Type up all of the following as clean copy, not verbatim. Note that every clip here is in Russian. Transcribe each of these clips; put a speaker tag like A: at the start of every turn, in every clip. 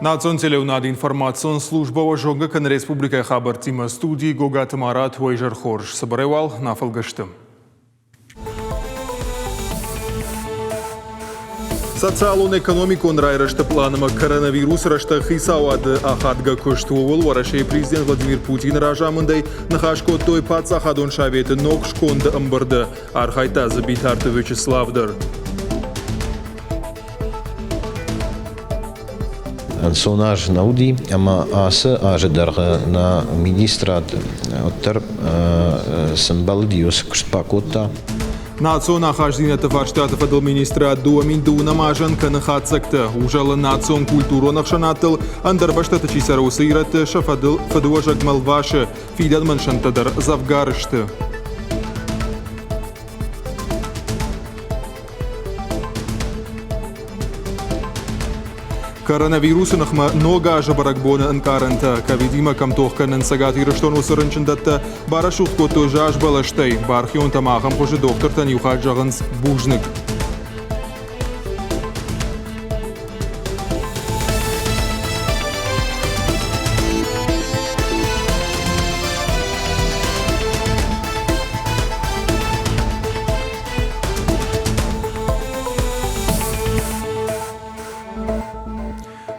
A: Национ телеунад информацион служба ожонга кан республика хабар тима студии Гогат Марат Войжер Хорж. Соборевал на фалгаштым. Социалон экономикон райрашты планыма коронавирус рашты хисауады ахадга көштуыл варашей президент Владимир Путин ражамындай нахашко той пацахадон шаветі ног шконды ымбырды архайта забитарты Вячеславдыр.
B: Сонаж науди, ама асы ажыдарға на министрат оттар сымбалдиос кштпакота.
A: Национ ахаждина товарштатов адыл министра дуамин дуунамажан канахацакты. Ужалы национ культуру нахшанатыл, андарбаштаты чисарусы ираты шафадыл фадуажак малваши, фидан маншантадар завгарышты. Коронавирусы нахма нога жабаракбона анкаранта. Кавидима камтохканын сагат ирыштон усырынчындатта бара шухткото жаш балаштай. Бархион тамахам хожи доктортан юхат жағынс бужнык.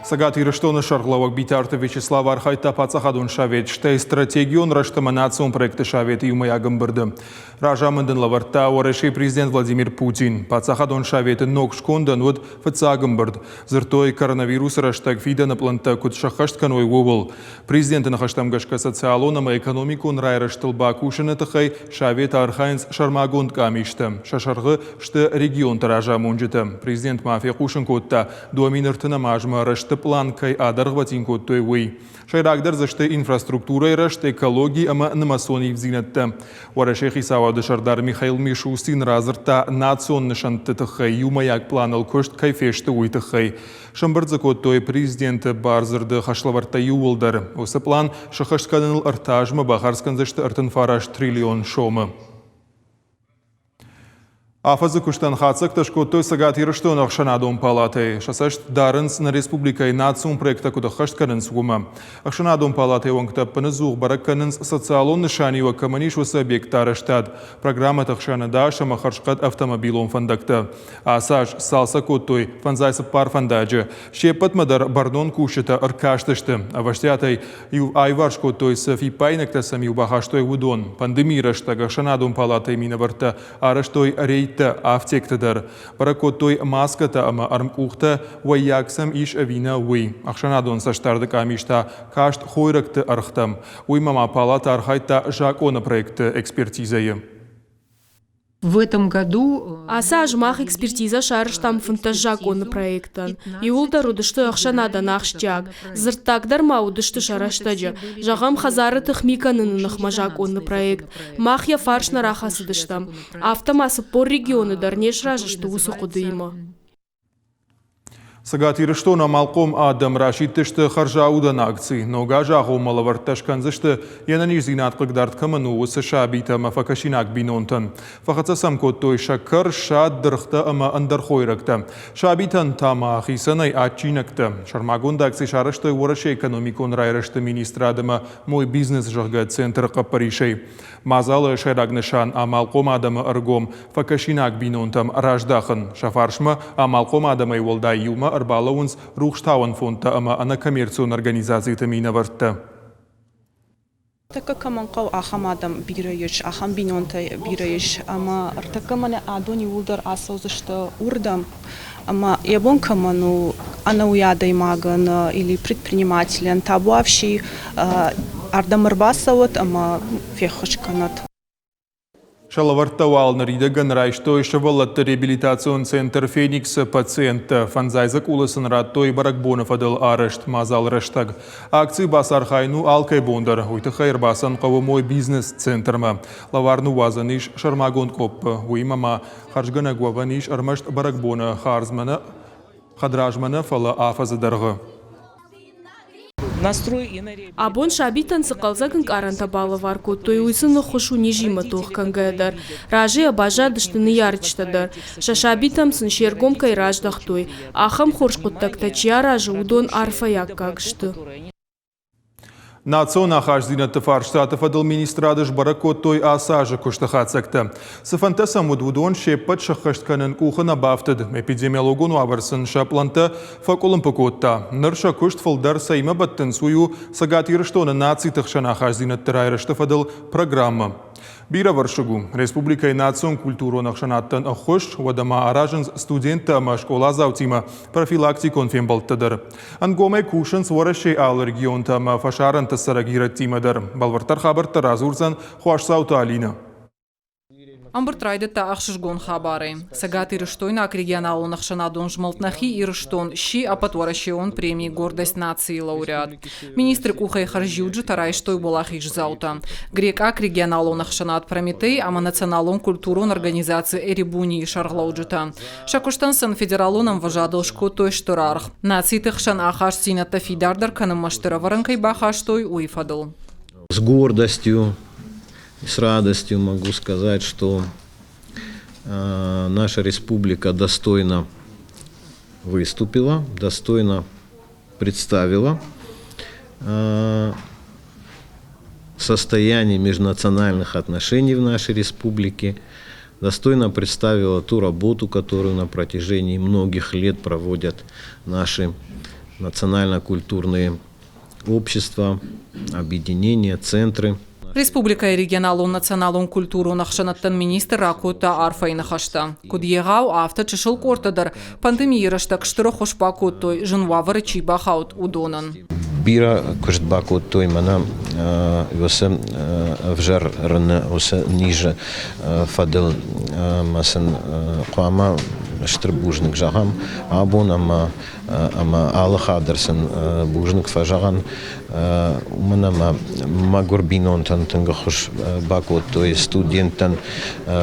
A: Сагат ирыштоны шарглавак битарты Вячеслав Архайта пацахадун шавет. Штай стратегион раштама национ проекты шавет юмаягым бырды. Ражамындын лаварта орешей президент Владимир Путин. Пацахадун шавет ног шкондан вот фацагым бырд. Зыртой коронавирус раштаг фида на планта кут шахаштканой вовыл. Президент нахаштамгашка социалонама экономикун райраштыл бакушыны тахай шавет архайнс шармагонд камишты. Шашаргы шты регион таражамунжыты. Президент мафия кушын котта дуаминыртына мажма рашты план кай адаргватин коттой вой. Шайрагдар зашты инфраструктура рашты экологии ама намасони взинатта. Варашехи савады шардар Михаил Мишустин разырта национ нышанты тахай юмаяк планал кошт кайфешты уй тахай. Шамбардза коттой президенты барзырды хашлаварта ювылдар. Осы план шахаштканыл артажма бахарскан зашты артын фараш триллион шомы. Афазы куштан хацак ташко той сагат ирыштон ахшанадон палаты. Шасашт дарынс на республика и национ проекта куда хаштканынс гума. Ахшанадон палаты ванкта паназух баракканынс социалон нышанива каманиш васа объекта раштад. Программа тахшана даша махаршкат автомобилон фандакта. Асаж салса коттой фанзайса пар фандаджа. Щепат мадар бардон кушета аркашташты. Аваштятай ю айварш коттой сафи пайнакта сами убахаштой вудон. Пандемия раштаг ахшанадон палаты минаварта араштой рей автектадар. Баракоттой маската ама армкухта вайяксам иш авина уй. Ахшанадон саштардык амишта кашт хойракты архтам. Уй мама палата архайта жакона проекты экспертизае.
C: В этом году
D: аса ажмах экспертиза шарыштам фунтажакон проекта. И улдару дышты ахшанада нахштяг. Зыртагдар мау дышты шараштаджа. Жагам хазары тахмиканын нахмажакон проект. Махья фаршна рахасы дыштам. Автомасы по регионы дарнеш ражышты усукудыйма.
A: Сагат ирыштона малком адам рашид тышты харжаудан акции. Нога жағу малаварташкан зышты янаниш зинатлык дарткамыну усы шабита мафакашинак бинонтан. Фахатса самкот той шакар шад дырхта ама андар хойракта. Шабитан тама ахисанай атчинакта. Шармагунда акции шарышты урашы экономикон райрышты министрадыма мой бизнес жага центр капаришей. Мазалы шайрагнышан амалком адамы аргом факашинак бинонтам раждахын. Шафаршма амалком адамы волда юма арбалауынс рухштауын фонта ама ана коммерцион организации тамина варта.
E: Така каманқау ахам адам бирайыш, ахам бинонта бирайыш, ама артакамане адони улдар асаузышты урдам, ама ябон каману ана уядай маган или предпринимателен табуавший ардамырбасават, ама фехашканат.
A: Шалаварта валнар ган райштой шавалатты реабилитацион центр Феникс пациента фанзайзак улысын раттой баракбонов адыл арышт мазал раштаг. Акции басар хайну алкай бондар, уйты хайр басан қавы мой бизнес центрма. Лаварну вазаниш шармагон коппы, уймама харжгана гуаваниш армашт баракбона харзмана хадражмана фала афазадарғы.
D: Абон шабитан сыкалзагын каранта балы варку, той уйсыны хушу нижима тухкангадыр. Ражи абажа дыштыны ярчтадыр. Шашабитам сын шергом кай раждахтой. Ахам хоршкуттакта чья ражи удон арфа яккагшты.
A: Национ ахаждинаты фарштаты фадыл министрадыш баракот той асажы куштахацакты. Сыфантаса мудвудон шеппат шахаштканын кухына бафтыд. Эпидемиологон уабарсын шапланты факулым пакотта. Нырша кушт фылдар сайма баттын сую сагатирыштоны наций тахшан ахаждинаты райрышты фадыл программа. Бира варшыгу. Республика и национ культуру нахшанаттан ахуш, вадама аражын студента ма школа заутима профилактикон фембалттыдыр. Ангоме кушын сварашей ал регионта ма фашаран тассарагират тимадыр. Балвартар хабарта разурзан хуашсаута алина.
F: Амбыртрайды та ақшышгон хабары. Сагат ирыштойна регионалу нахшанадон жмалтнахи ирыштон щи апатуарашион премии «Гордость нации» лауреат. Министр кухай харжиуджи тарайштой болахиш заута. Грек ак регионалу нахшанат Прометей, ама националон культурон организации Эрибуни и Шарлауджита. Шакуштан сан федералоном вожадал шкотой штурарх. Наций тахшан ахаш сината фидардар канам маштыра варанкай бахаштой уифадал.
B: С гордостью, с радостью могу сказать, что наша республика достойно выступила, достойно представила состояние межнациональных отношений в нашей республике, достойно представила ту работу, которую на протяжении многих лет проводят наши национально-культурные общества, объединения, центры.
F: Республика и регионалон националон культуру нахшанаттан министр ракута арфай нахашта. Кудьегау авто чешил кортадар пандемия раштак штыро хошпакуттой жынвавары чибахаут удонан.
B: Бира куштбакуттой мана весе вжар рны весе ниже фадыл масын куама штырбужник жагам абон ама алхадерсен бужник фажаган мана магурбинон тантынга хуш бакуттой студенттан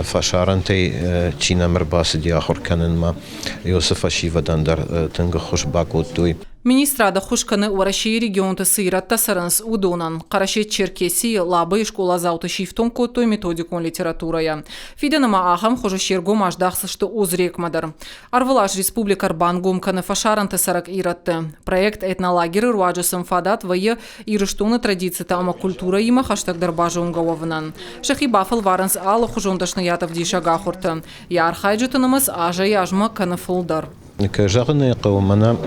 B: фашарантей чинамер басы диахор канын ма Йосифа Шивадандар тынга хуш бакуттой.
F: Министрада хушканы ураши регионты сыйратта саранс удонан. Карашет Черкесии лабы школа зауты шифтон коттой методикон литературая. Фиденама ахам хожу шергом аждахсышты узрекмадар. Арвалаш республикар бангом каны фашаранты сарак иратты. Проект этнолагеры руаджасым фадат вайы ирыштуны традицията ама культура има хаштагдар бажунгавовнан. Шахи бафыл варанс алы хужондашны ятов дишага хурты. Я архайджытынымыз ажа яжма каны фылдар.
B: كجغني قومنا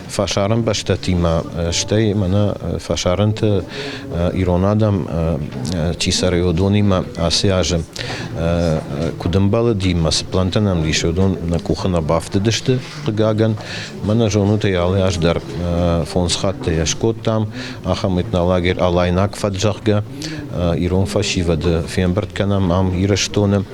B: فشارن باشتاتيما شتي منا فشارنت إيرونادم تيساريودونيما أسياج كودمبال ديماس بلانتنام ليشودون نكوخنا بافتدشت قجاجن منا جونوت يالياج در فونسخات يشكوتام أخمت نلاجر عليناك فدجاجا إيرون فشيفد فيمبرت كنام أم إيرشتونم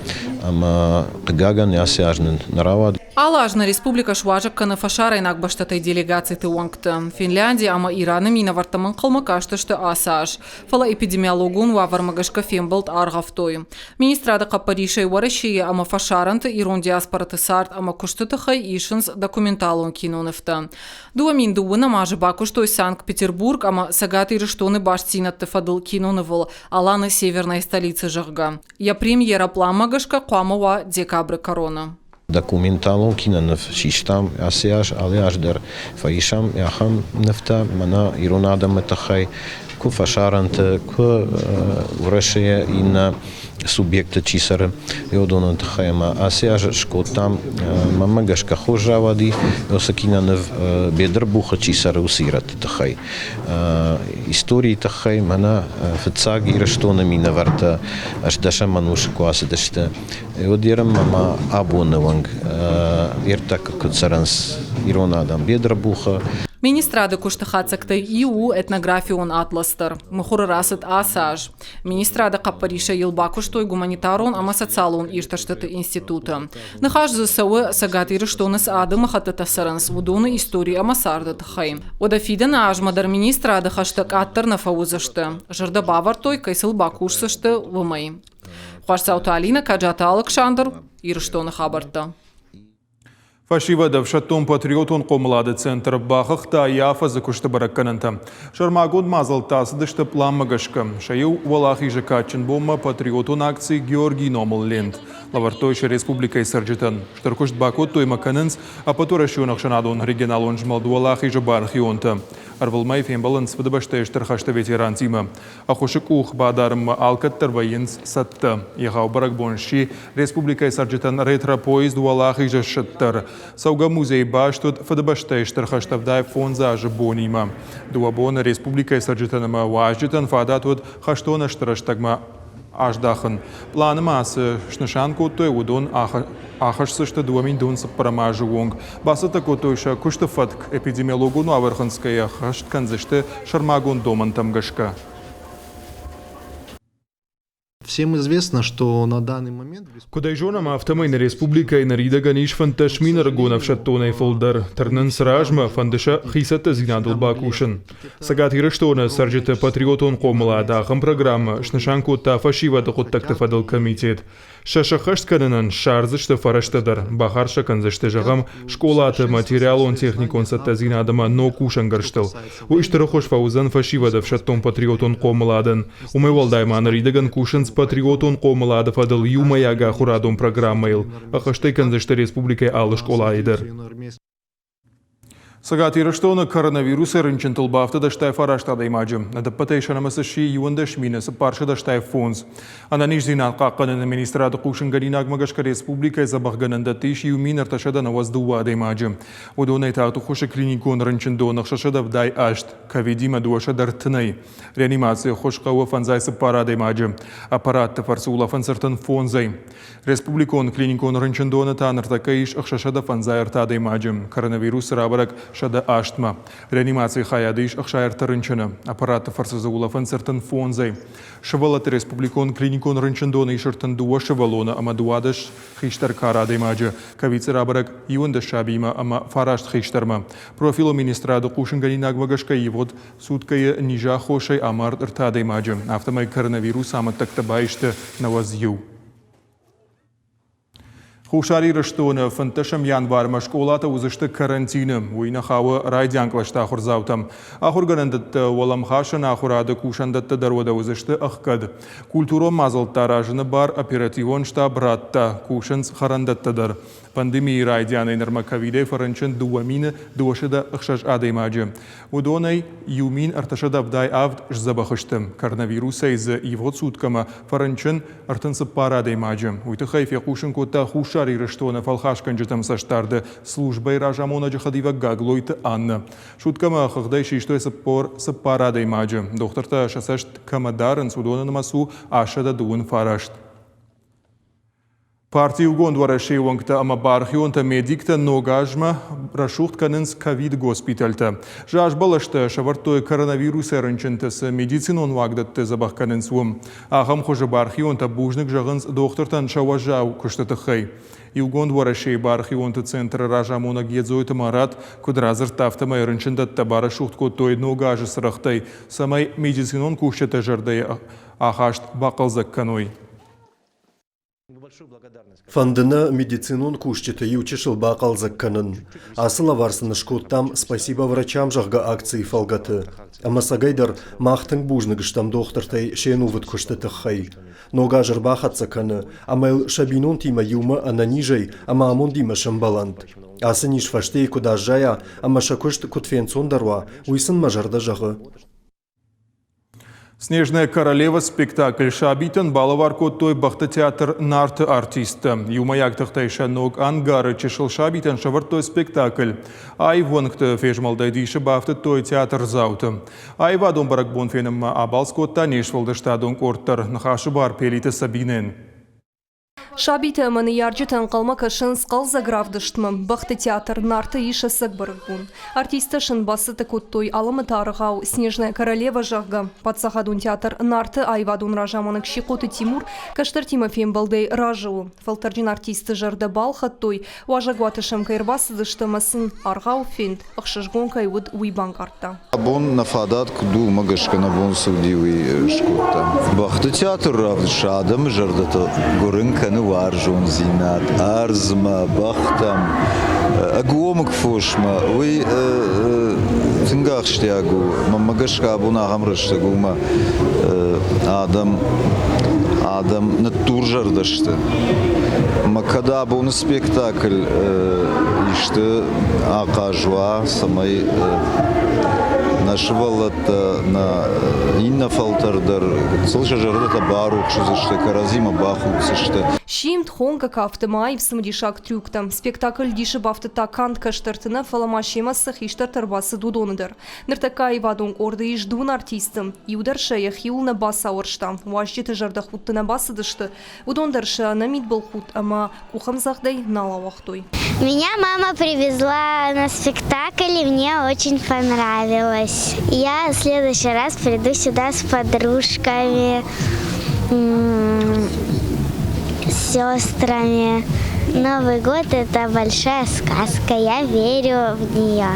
B: أما قجاجن ياسياجن نراود.
F: Алажна республика шважак каны фашара инак баштатай делегации тыуангты. Финляндия ама Ираны мина вартамын кылмакаштышты асаж. Фала эпидемиологун вавармагашка фембалт аргавтой. Министрада капаришай варашие ама фашаранты Ирон диаспораты сарт ама куштытыхай ишынс документалон кинонывты. Дуамин дуына мажы бакуштой Санкт-Петербург ама сагаты ирыштоны баштинатты фадыл кинонывыл аланы северной столицы жагга. Я премьера пламагашка куамова декабры корона.
B: دكومنتالون كنا نف شيشتام أسياش علياش در فايشام ياخم نفتا منا إيرونادا متخاي كو فشارنت كو ورشية إن سوبيكت چيسر يودون تخيما أسياش شكوتام مماغش كخوجا ودي يوسكينا نف بيدر بوخ چيسر وسيرت تخي истории تخي منا فتساق يرشتون مينا ورتا أشدشا منوش كواس دشتا يوديرم مما أبون وانگ يرتاك كتسرنس إيرونادام بيدر بوخ
F: Министрады куштахацактай ИУ этнографион атластар. Мухур расет асаж. Министрада капариша елбакуштой гуманитарон ама социалон ишташтаты института. Нахаш засауы сагатиры штоныс ады махатата саранс вудоны истории ама сардат хай. Одафида на ажмадар министрады хаштаг аттар на фаузашты. Жырда бавартой кайсыл бакушсашты вымай. Хуашсаута Алина Каджата Александр ирыштоны хабарта.
A: Фашива давшаттон патриотон қомылады центр бақықта яфазы күшті баракканынта. Шармагон мазал тасыдышты пламмагашка. Шайу валахи жакачын бомма патриотон акции Георгий Номыл лент. Лавартойша республикай сарджитан. Штаркушт бакот той маканынс, а патурашионах шанадон регионалон жмалду валахи жабархионта. Арвылмай фембалынс вдыбаштайштар хашта ветеран тима. Ахушык ух бадарым алкаттар военс сатта. Ехау барак бонши республикай сарджитан ретро-поезд валахи жашаттар. Sauga muzei baštut fadabashtaištar haštavdai fonza žabonima. Duabona Respublikai sarđitanama važđitan fadatut haštona štraštagma aždahan. Planamās šnašankotoja udon ahašsışta duamin duns paramāžuvong. Basata kotojuša kušta fatk epidemiologu noavarhanskaya haštkanzishta šarmagon domantам гашка.
G: Всем известно, что на данный момент...
A: Кудай жонам автомайна республика и нарида ганиш фанташ минар гонав шаттонай фолдар. Тарнан сражма фандыша хисата зигнадыл бакушын. Сагат ирыштона сарджита патриотон қомыла дахам программа шнышанку та фашива дақуттакты фадыл комитет. Шашахашт канынан шарзышты фараштадар. Бахарша канзышты жағам школаты материалон техникон сатта зигнадыма но кушан гарштыл. Уиштыры хош фаузан фашива дав шаттон патриотон қомыладын. Умывалдайма наридаган кушанс патриотон қомылады фадыл юмаяга хурадон программайл. Ахаштай канзышты республикай алы школа айдыр. Сагат ирыштона коронавирус рынчын тылбафты даштай фараштада имаджым. Адаппатай шанамасы ши юандаш минасы паршы даштай фонз. Ананиш зинан қаққанын министрады қушын гаринаг магашка республикай забахганында тиш юмин арташада наваздуада имаджым. Удонай тағты хошы клиникон рынчын донық шашада вдай ашт. Ковидима дуашадар тынай. Реанимация хош қауы фанзайсы парада имаджым. Аппаратты фарсы улафан сыртын фонзай. Республикон клиникон рынчын дона таныртакаиш ақшашада фанзай артада имаджым. Коронавирус рабарак шада аштма. Реанимация хаядыш ахшайр тарынчына. Аппараты фарсызы улафан сыртын фонзай. Шывалаты республикон клиникон рынчындона ишыртын дуа шывалона, ама дуадыш хиштар карады имаджы. Кавицы рабарак юнда шабима, ама фарашт хиштарма. Профилу министрады кушын ганинаг вагашка евод суткая нижа хошай амар ртада имаджы. Автомай коронавирус ама тактабайшты навазью. Хушари рыштона фанташам январма школата узышты карантины. Уйна хавы райдянклашта ахурзаутам. Ахурганандатты уаламхашын ахурады кушандатты дарвада узышты ахкад. Культура мазалтаражыны бар оперативон штаб ратта кушанс харандаттыдар. Пандемия райдяны норма ковидей фаранчын дуамины дуашыда ахшаш адаймаджы. Удонай юмин арташада вдай авд жзабахыштым. Коронавируса из евод суткама фаранчын артынсы пара адаймаджы. Уйты хайфе кушын кота хушари рыштона фалхашкан жытам саштарды службай ражамона жахадива гаглойты анна. Шуткама хахдай шиштой саппара адаймаджы. Докторта шасашт камадарын судона намасу ашада дуын фарашт. Партию гондвара шейвангта ама бархионта медикта ногажма рашухт канынс ковид госпитальта. Жаш балашта шавартой коронавирус рынчынтасы медицинон вагдатты забах канынсуым. Ахам хожа бархионта бужнык жағынс доктортан шаважау күштатыхай. Югондвара шей бархионта центр ражамона гедзойты марат кудразыр тафтамай рынчындатта барашухт котой ногажы сырахтай. Самай медицинон күштата жардай ахашт бақылзак каной.
H: Фандына медицинун кушчета ючешил бақал закканын. Асыла варсыны шкоттам спасибо врачам жағға акции фалгаты. Ама сагайдар мақтың бужныгыштам доктортай шен увыт куштаты хай. Нога жырбахат заканы, амайл шабинон тима юма ананижай, ама амон дима шамбалант. Асы ниш фаштей куда жая, ама шакушт кутфенцон дарва, уйсын мажарда жағы.
A: Снежная королева спектакль шабитан балаварко той бахта театр нарты артиста. Юмаяк тахтайша ног ангары чешил шабитан шавартой спектакль. Ай вонкты фежмалдайдиша бафта той театр зауты. Ай вадон барак бонфеном абалскотта нешвалды штадон корттар нахашы бар пелиті Сабинен.
I: Шабита маны ярджитан қалмакашын сқалза графдыштмы. Бақты театр нарты иша сагбарыгбун. Артисташын басыты коттой алымы тарығау Снежная королева жағға. Патсахадун театр нарты айвадун ражаманы кшикоты Тимур каштар Тимофеем балдай ражыу. Фалтарджин артисты жарды балхаттой важагуатышым кайрбасыдыштымасын арғау фент ұқшышгон кайвуд уйбан картта.
J: Бон нафадат кду магашка на бон судивый шкота. Бақты театр равдышадым жардата горынканы варжон зинат, арзма, бахтам, أقومك فوشما وي تنقاخشتياقو ما قشقا أبونا غمرشتاقو ما آدم نتورجر دشت ما كدا أبونا سبيكتاكل يشت آقاجوا سماي нашивалат на инна фалтардер слыша жардата барух шузышты каразима бахуцышты
I: Шимт хонка кафтыма и в самодишак трюктам. Спектакль диши бафты такант каштартына фаламашема сахиштар тарбасы дудонадыр. Ныртака и вадон орды иш дун артистым. Юдар шея хил на баса орштам. Важжеты жарда хутты на басы дышты. Удондар шея намит был хут, ама кухам захдай нала вахтой.
K: Меня мама привезла на спектакль, и мне очень понравилось. Я в следующий раз приду сюда с подружками, с сестрами. Новый год – это большая сказка, я верю в нее.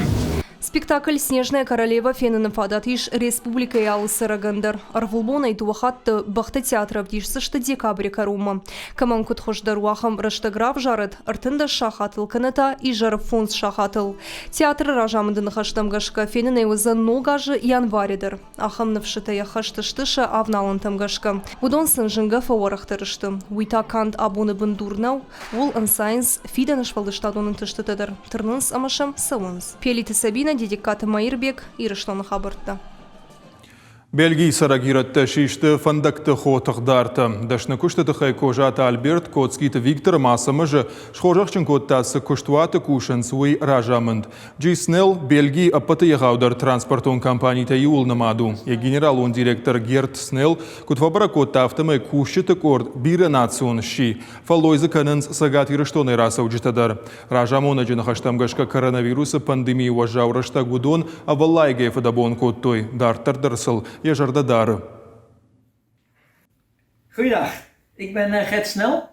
I: Спектакль «Снежная королева» фенена фадатиш республика ялы сырагандар. Арвулбона и туахатты бахты театров дишсышты декабре карума. Каман кутхождаруахам раштаграф жарыт, артында шахатыл каната и жарып фонс шахатыл. Театр ражамындын хаштамгашка фенена юза ногажы январидыр. Ахам навшыта яхаштыштыша авналантам гашка. Удон сынжынга фаворахтырышты. Уйта кант абуны бындурнау, ул ансайнс фиданыш валдыштадонын тыштытыдыр. Тырнынс амашам савынс. Пелиты Сабина, Дедикаты Майырбек, Ирыштон Хабыртта.
A: Бельгий сарагиратта шишты фандакты хотықдарты. Дашны күшті хай кожаты Альберт Коцкиты Виктор Масамыжы шхожақчын коттасы күштуаты кушын суй ражамынд. Джиснел Бельгий аппаты егаудар транспортон компанийта юлнамаду. Я генерал-он директор Герт Снел кутвабара коттафтымы кушчыты корд биры национ ши. Фалойзы канынс сагат Ирыштоны раса уджитадар. Ражамона жын хаштамгашка коронавирусы пандемии важаурашта гудон авалайгай фадабон коттой. Дартар дарсыл. Ежарда дары.
L: Goeiedag, ik ben Gert Snel.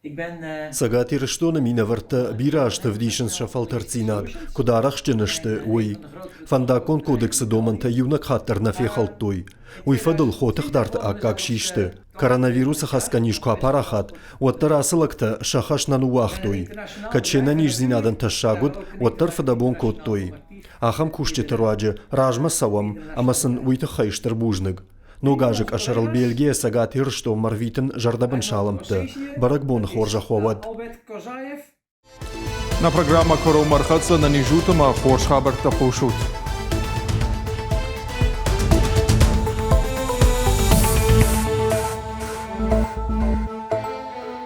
L: Ik ben...
H: Сагат Ирыштоны минаварта бирашты вдишенс шафалтарцинад, кударахштынышты уй. Фандакон кодексы доманта юнак хаттар нафехалттой. Уй фадыл хотыхдарты аккак шишты. Коронавирусы хасканишку апарахат, оттар асылыкта шахашнан уахтой. Качена ниш зинадан ташагуд, оттар фадабон коттой. Ахам кушчеты руаджы ражма савам, амасын уйты хайштыр бужнык. Ногажык ашарыл Бельгия Сагат Ирышто марвитын жардабын шалымты. Баракбон хоржаховад.
A: На программа Коромархатса на нижутыма форш хабарта пошут.